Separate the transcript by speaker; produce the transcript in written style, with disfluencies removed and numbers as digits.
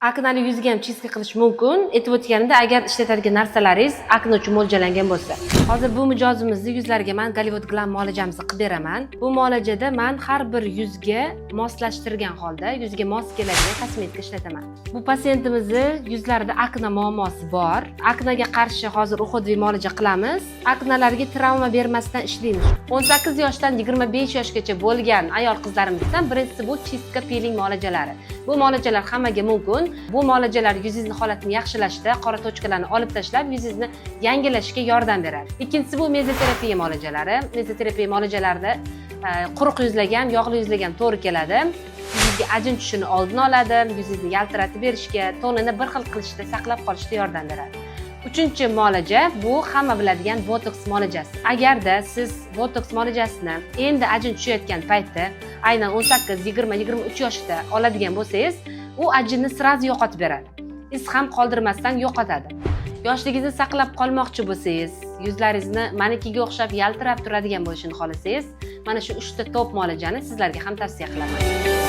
Speaker 1: Aknali yuzga ham chizgi qilish mumkin. Aytib o'tganimda, agar ishlatadigan narsalaringiz akna uchun mo'ljallangan bo'lsa. Hozir bu mijozimizni yuzlariga men Gollivud Glam muolajamizni qilib beraman. Bu muolajada men har bir yuzga moslashtirgan holda, yuzga mos keladigan kosmetika ishlataman. Bu pasientimizni yuzlarida akna muammosi bor. Aknaga qarshi hozir uxudviy muolaja qilamiz. Aknalarga travma bermasdan ishlaymiz. 18 yoshdan 25 yoshgacha bo'lgan ayol qizlarimizdan birinchisi bu chistka peeling muolajalari. Bu muolajalar hammaga mumkin. Bu muolajalar yuzingizni holatini yaxshilashda, qora tochkalarni olib tashlab, yuzingizni yangilashga yordam beradi. Ikkinchisi bu mezoterapiya muolajalari. Mezoterapiya muolajalarida quruq yuzlarga ham, yog'li yuzlarga ham to'g'ri keladi. Yuzga ajin tushishini oldini oladi, yuzingizni yaltiratib berishga, tonini bir xil qilishda, saqlab qolishda yordam beradi. Uchinchi muolaja bu hamma biladigan botoks muolajasi. Agarda siz botoks muolajasini endi ajin tushayotgan paytda, aynan 18, 20, 23 yoshda oladigan bo'lsangiz, u ajinni sirazi yo'qotib beradi. Iz ham qoldirmasdan yo'qotadi. Yoshligingizni saqlab qolmoqchi bo'lsangiz, yuzlaringizni manikiga o'xshab yaltirab turadigan bo'lishini xohlasangiz, mana shu 3 ta top muolajani sizlarga ham tavsiya qilaman.